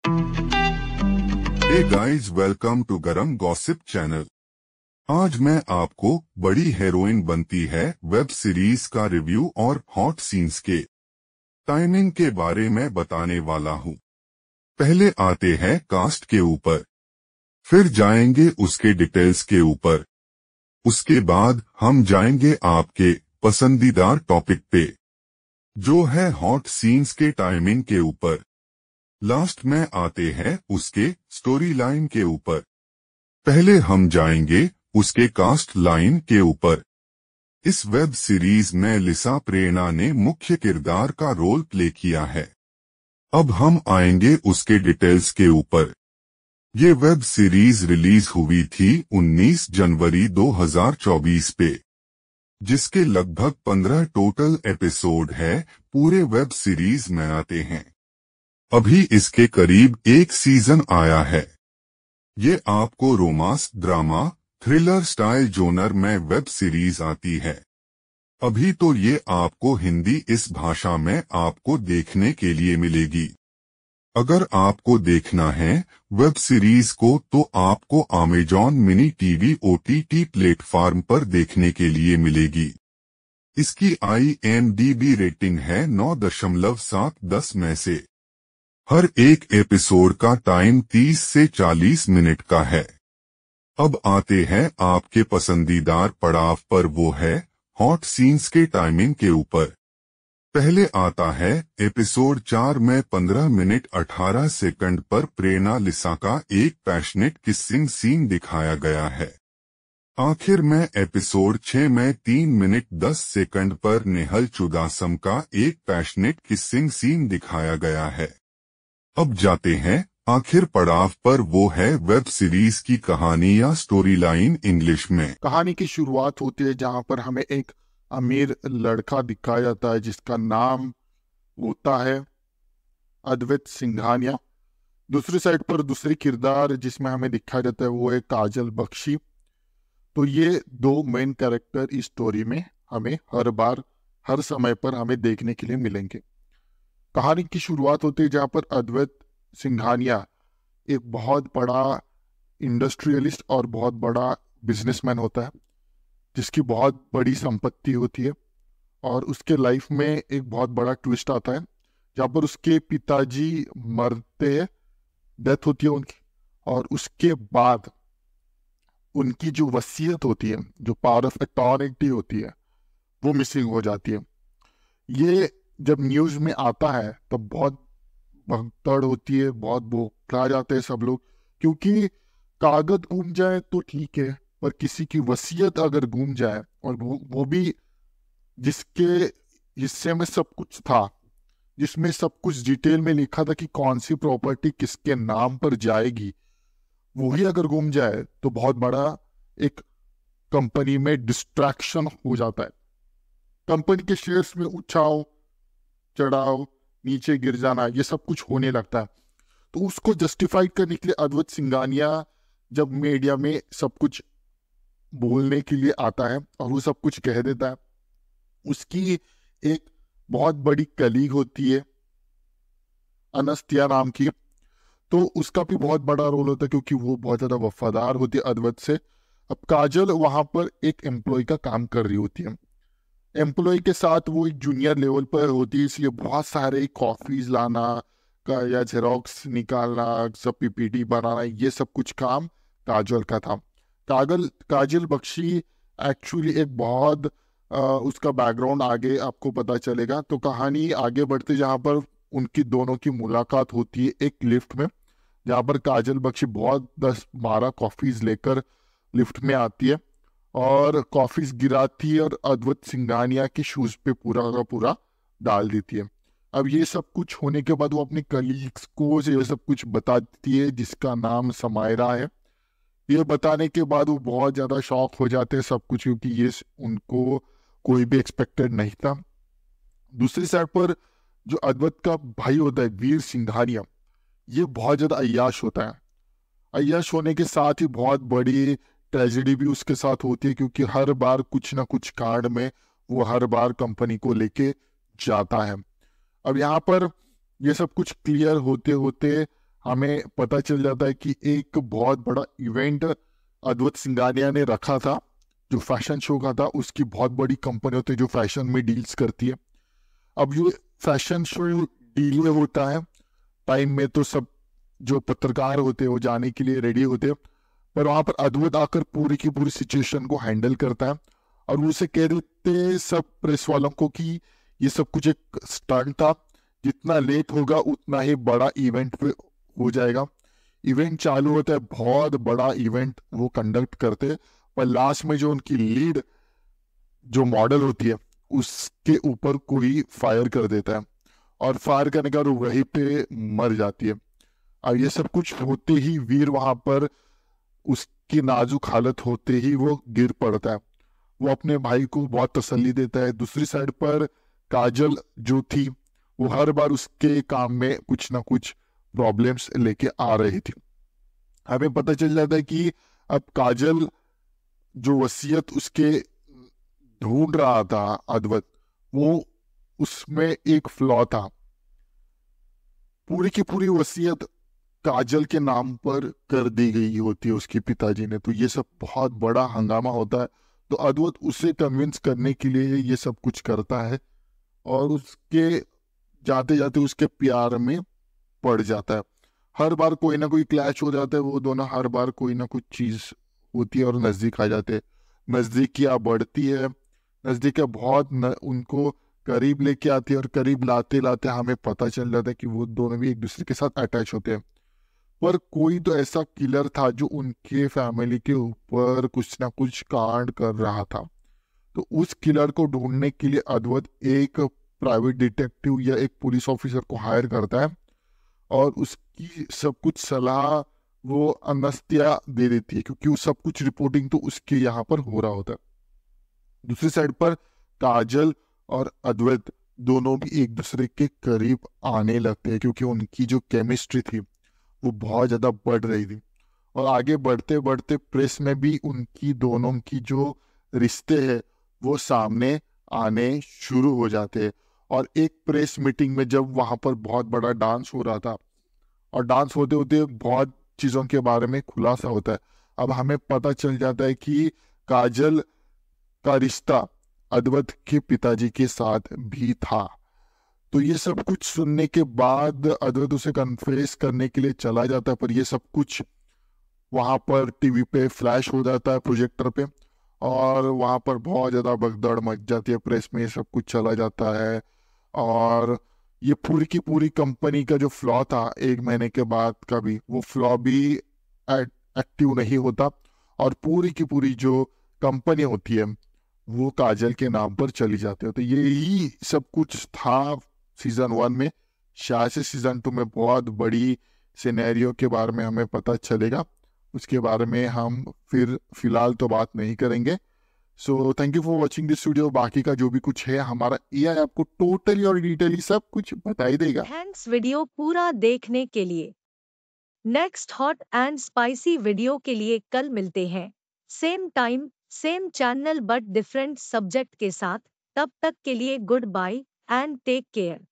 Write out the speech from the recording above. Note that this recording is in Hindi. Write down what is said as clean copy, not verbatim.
हे गाइस, वेलकम टू गरम गॉसिप चैनल। आज मैं आपको बड़ी हीरोइन बनती है वेब सीरीज का रिव्यू और हॉट सीन्स के टाइमिंग के बारे में बताने वाला हूँ। पहले आते हैं कास्ट के ऊपर, फिर जाएंगे उसके डिटेल्स के ऊपर, उसके बाद हम जाएंगे आपके पसंदीदा टॉपिक पे, जो है हॉट सीन्स के टाइमिंग के ऊपर। लास्ट में आते हैं उसके स्टोरी लाइन के ऊपर। पहले हम जाएंगे उसके कास्ट लाइन के ऊपर। इस वेब सीरीज में लिसा प्रेरणा ने मुख्य किरदार का रोल प्ले किया है। अब हम आएंगे उसके डिटेल्स के ऊपर। ये वेब सीरीज रिलीज हुई थी 19 जनवरी 2024 पे, जिसके लगभग 15 टोटल एपिसोड है पूरे वेब सीरीज में आते हैं। अभी इसके करीब एक सीजन आया है। ये आपको romance, drama, thriller style genre में वेब सीरीज आती है। अभी तो ये आपको हिंदी इस भाषा में आपको देखने के लिए मिलेगी। अगर आपको देखना है वेब सीरीज को तो आपको Amazon mini TV OTT platform पर देखने के लिए मिलेगी। इसकी IMDb रेटिंग है 9.7/10 में से। हर एक एपिसोड का टाइम 30 से 40 मिनट का है। अब आते हैं आपके पसंदीदार पड़ाव पर, वो है हॉट सीन्स के टाइमिंग के ऊपर। पहले आता है एपिसोड 4 में 15 मिनट 18 सेकंड पर प्रेरणा लिसा का एक पैशनेट किसिंग सीन दिखाया गया है। आखिर में एपिसोड 6 में 3 मिनट 10 सेकंड पर नेहल चुदासम का एक पैशनेट किसिंग सीन दिखाया गया है। अब जाते हैं आखिर पड़ाव पर, वो है वेब सीरीज की कहानी या स्टोरी लाइन इंग्लिश में। कहानी की शुरुआत होती है जहां पर हमें एक अमीर लड़का दिखाया जाता है जिसका नाम होता है अद्वैत सिंघानिया। दूसरी साइड पर दूसरी किरदार जिसमें हमें दिखाया जाता है वो है काजल बख्शी। तो ये दो मेन कैरेक्टर इस स्टोरी में हमें हर बार हर समय पर हमें देखने के लिए मिलेंगे। कहानी की शुरुआत होती है जहां पर अद्वैत सिंघानिया एक बहुत बड़ा इंडस्ट्रियलिस्ट और बहुत बड़ा बिजनेसमैन होता है जिसकी बहुत बड़ी संपत्ति होती है। और उसके लाइफ में एक बहुत बड़ा ट्विस्ट आता है जहाँ पर उसके पिताजी मरते हैं, डेथ होती है उनकी, और उसके बाद उनकी जो वसीयत होती है, जो पावर ऑफ अटॉर्निटी होती है, वो मिसिंग हो जाती है। ये जब न्यूज में आता है तब बहुत भगदड़ होती है, बहुत बौखला जाते हैं सब लोग, क्योंकि कागज गुम जाए तो ठीक है, पर किसी की वसीयत अगर गुम जाए और वो भी जिसके हिस्से में सब कुछ था, जिसमें सब कुछ डिटेल में लिखा था कि कौन सी प्रॉपर्टी किसके नाम पर जाएगी, वही अगर गुम जाए तो बहुत बड़ा एक कंपनी में डिस्ट्रैक्शन हो जाता है। कंपनी के शेयर्स में उछाल चढ़ाव, नीचे गिर जाना, ये सब कुछ होने लगता है। तो उसको जस्टिफाई करने के लिए अद्वैत सिंघानिया जब मीडिया में सब कुछ बोलने के लिए आता है और वो सब कुछ कह देता है, उसकी एक बहुत बड़ी कलीग होती है अनस्तिया नाम की। तो उसका भी बहुत बड़ा रोल होता है क्योंकि वो बहुत ज्यादा वफादार होती है अद्वैत से। अब काजल वहां पर एक एम्प्लॉय का काम कर रही होती है। एम्प्लॉय के साथ वो एक जूनियर लेवल पर होती है, इसलिए बहुत सारे कॉफीज लाना का या जेरोक्स निकालना, सब PPT बनाना, ये सब कुछ काम काजल का था। काजल बख्शी एक्चुअली एक बहुत उसका बैकग्राउंड आगे आपको पता चलेगा। तो कहानी आगे बढ़ती जहाँ पर उनकी दोनों की मुलाकात होती है एक लिफ्ट में, जहाँ पर काजल बख्शी बहुत 10-12 कॉफीज लेकर लिफ्ट में आती है और कॉफीज गिराती है और अद्वैत सिंघानिया के शूज पे पूरा का पूरा डाल देती है। अब ये सब कुछ होने के बाद वो अपने कलीग्स को ये सब कुछ बताती है जिसका नाम समायरा है। ये बताने के बाद वो बहुत ज्यादा शॉक हो जाते हैं सब कुछ, क्योंकि ये उनको कोई भी एक्सपेक्टेड नहीं था। दूसरी साइड पर जो अद्वैत का भाई होता है वीर सिंघानिया, ये बहुत ज्यादा अय्याश होता है। अय्याश होने के साथ ही बहुत बड़ी ट्रेजेडी भी उसके साथ होती है, क्योंकि हर बार कुछ ना कुछ कांड में वो हर बार कंपनी को लेके जाता है। अब यहाँ पर ये सब कुछ क्लियर होते होते हमें पता चल जाता है कि एक बहुत बड़ा इवेंट अद्वैत सिंघानिया ने रखा था, जो फैशन शो का था। उसकी बहुत बड़ी कंपनी होती है जो फैशन में डील्स करती है। अब ये फैशन शो डील में होता है, टाइम में तो सब जो पत्रकार होते हैं वो जाने के लिए रेडी होते हैं, पर वहां पर अद्वैत आकर पूरी की पूरी सिचुएशन को हैंडल करता है और वो उसे कह देते हैं सब प्रेस वालों को कि ये सब कुछ एक स्टंट था, जितना लेट होगा उतना ही बड़ा इवेंट हो जाएगा। इवेंट चालू होता है, बहुत बड़ा इवेंट वो कंडक्ट करते हैं, पर लास्ट में जो उनकी लीड जो मॉडल होती है उसके ऊपर कोई फायर कर देता है और फायर करने के बाद वो वहीं पे मर जाती है। अब ये सब कुछ होते ही वीर वहां पर उसकी नाजुक हालत होते ही वो गिर पड़ता है। वो अपने भाई को बहुत तसल्ली देता है। दूसरी साइड पर काजल जो थी वो हर बार उसके काम में कुछ ना कुछ प्रॉब्लम्स लेके आ रही थी। हमें पता चल जाता है कि अब काजल जो वसीयत उसके ढूंढ रहा था अद्वैत, वो उसमें एक फ्लॉ था। पूरी की पूरी वसीयत काजल के नाम पर कर दी गई होती है उसके पिताजी ने। तो ये सब बहुत बड़ा हंगामा होता है। तो अद्वैत उसे कन्विंस करने के लिए ये सब कुछ करता है और उसके जाते जाते उसके प्यार में पड़ जाता है। हर बार कोई ना कोई क्लैश हो जाता है, वो दोनों हर बार कोई ना कुछ चीज होती है और नजदीक आ जाते हैं। नजदीकियां बढ़ती है, नजदीकियां उनको करीब लेके आती है और करीब लाते लाते हमें पता चल जाता है कि वो दोनों भी एक दूसरे के साथ अटैच होते हैं। पर कोई तो ऐसा किलर था जो उनके फैमिली के ऊपर कुछ ना कुछ कांड कर रहा था। तो उस किलर को ढूंढने के लिए अद्वैत एक प्राइवेट डिटेक्टिव या एक पुलिस ऑफिसर को हायर करता है और उसकी सब कुछ सलाह वो अनस्तिया दे देती है, क्योंकि वो सब कुछ रिपोर्टिंग तो उसके यहाँ पर हो रहा होता है। दूसरी साइड पर काजल और अद्वैत दोनों भी एक दूसरे के करीब आने लगते हैं, क्योंकि उनकी जो केमिस्ट्री थी वो बहुत ज्यादा बढ़ रही थी। और आगे बढ़ते बढ़ते प्रेस में भी उनकी दोनों की जो रिश्ते हैं वो सामने आने शुरू हो जाते हैं। और एक प्रेस मीटिंग में जब वहां पर बहुत बड़ा डांस हो रहा था और डांस होते होते बहुत चीजों के बारे में खुलासा होता है। अब हमें पता चल जाता है कि काजल का रिश्ता अद्वैत के पिताजी के साथ भी था। तो ये सब कुछ सुनने के बाद अद्वैत उसे कन्फेस करने के लिए चला जाता है, पर ये सब कुछ वहां पर टीवी पे फ्लैश हो जाता है प्रोजेक्टर पे और वहां पर बहुत ज्यादा भगदड़ मच जाती है। प्रेस में ये सब कुछ चला जाता है और ये पूरी की पूरी कंपनी का जो फ्लॉ था एक महीने के बाद का भी, वो फ्लॉ भी एक्टिव नहीं होता और पूरी की पूरी जो कंपनी होती है वो काजल के नाम पर चली जाती है। तो यही सब कुछ था सीजन 1 में। शायद से सीजन 2 में बहुत बड़ी सिनेरियो के बारे में हमें पता चलेगा, उसके बारे में हम फिर फिलहाल तो बात नहीं करेंगे। So thank you for watching this video. बाकी का जो भी कुछ है हमारा एआई आपको टोटली और डिटेली सब कुछ बता ही देगा। थैंक्स वीडियो पूरा देखने के लिए। Next hot and spicy video के लिए कल मिलते हैं, same time same channel but different subject के साथ। तब तक के लिए goodbye and take care.